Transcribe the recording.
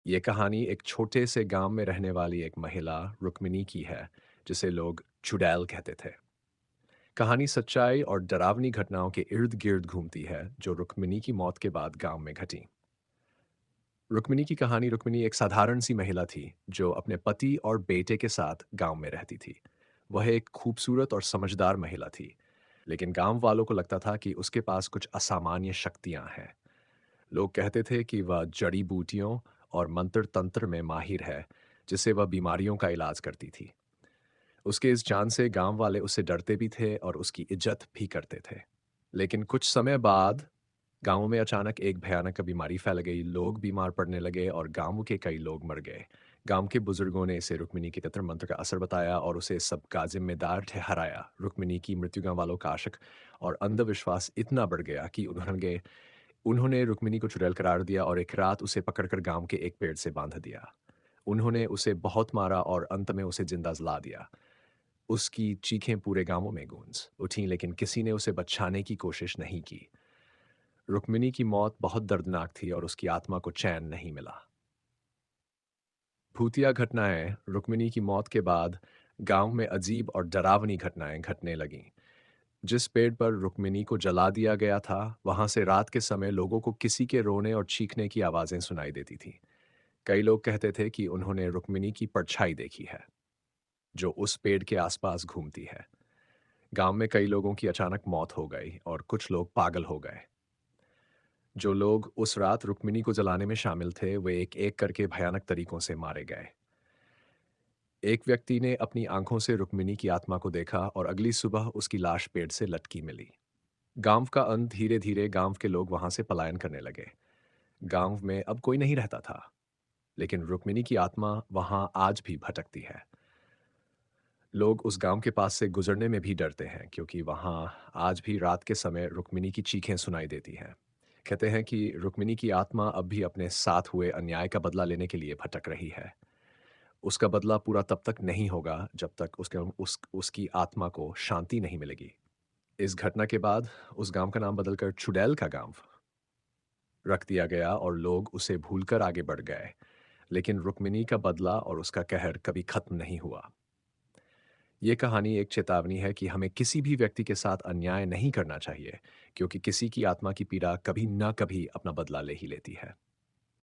ये कहानी एक छोटे से गांव में रहने वाली एक महिला रुक्मिणी की है, जिसे लोग चुड़ैल कहते थे। कहानी सच्चाई और डरावनी घटनाओं के इर्द गिर्द घूमती है, जो रुक्मिणी की मौत के बाद गांव में घटी। रुक्मिणी की कहानी रुक्मिणी एक साधारण सी महिला थी, जो अपने पति और बेटे के साथ गांव में रहती थी। वह एक खूबसूरत और समझदार महिला थी, लेकिन गांव वालों को लगता था कि उसके पास कुछ असामान्य शक्तियां हैं। लोग कहते थे कि वह जड़ी बूटियों और मंत्र तंत्र में माहिर है, जिससे वह बीमारियों का इलाज करती थी। उसके इस जान से गांव वाले उससे डरते भी थे और उसकी इज्जत भी करते थे। लेकिन कुछ समय बाद गांव में अचानक एक भयानक बीमारी फैल गई। लोग बीमार पड़ने लगे और गांव के कई लोग मर गए। गांव के बुजुर्गों ने इसे रुक्मिणी के तंत्र मंत्र का असर बताया और उसे सबका जिम्मेदार ठहराया। रुक्मिणी की मृत्यु गांव वालों का आशक और अंधविश्वास इतना बढ़ गया कि उन्होंने उन्होंने रुक्मिणी को चुड़ैल करार दिया और एक रात उसे पकड़कर गांव के एक पेड़ से बांध दिया। उन्होंने उसे बहुत मारा और अंत में उसे जिंदा जला दिया। उसकी चीखें पूरे गांव में गूंज उठीं, लेकिन किसी ने उसे बचाने की कोशिश नहीं की। रुक्मिणी की मौत बहुत दर्दनाक थी और उसकी आत्मा को चैन नहीं मिला। भूतिया घटनाएं रुक्मिणी की मौत के बाद गांव में अजीब और डरावनी घटनाएं घटने लगीं। जिस पेड़ पर रुक्मिणी को जला दिया गया था, वहां से रात के समय लोगों को किसी के रोने और चीखने की आवाजें सुनाई देती थीं। कई लोग कहते थे कि उन्होंने रुक्मिणी की परछाई देखी है, जो उस पेड़ के आसपास घूमती है। गांव में कई लोगों की अचानक मौत हो गई और कुछ लोग पागल हो गए। जो लोग उस रात रुक्मिणी को जलाने में शामिल थे, वे एक-एक करके भयानक तरीकों से मारे गए। एक व्यक्ति ने अपनी आंखों से रुक्मिणी की आत्मा को देखा और अगली सुबह उसकी लाश पेड़ से लटकी मिली। गांव का अंत धीरे-धीरे गांव के लोग वहां से पलायन करने लगे। गांव में अब कोई नहीं रहता था, लेकिन रुक्मिणी की आत्मा वहां आज भी भटकती है। लोग उस गांव के पास से गुजरने में भी डरते हैं, क्योंकि वहां आज भी रात के समय रुक्मिणी की चीखें सुनाई देती हैं। कहते हैं कि रुक्मिणी की आत्मा अब भी अपने साथ हुए अन्याय का बदला लेने के लिए भटक रही है। उसका बदला पूरा तब तक नहीं होगा जब तक उसकी आत्मा को शांति नहीं मिलेगी। इस घटना के बाद उस गांव का नाम बदलकर चुड़ैल का गांव रख दिया गया और लोग उसे भूलकर आगे बढ़ गए। लेकिन रुक्मिणी का बदला और उसका कहर कभी खत्म नहीं हुआ। ये कहानी एक चेतावनी है कि हमें किसी भी व्यक्ति के साथ अन्याय नहीं करना चाहिए, क्योंकि किसी की आत्मा की पीड़ा कभी ना कभी अपना बदला ले ही लेती है।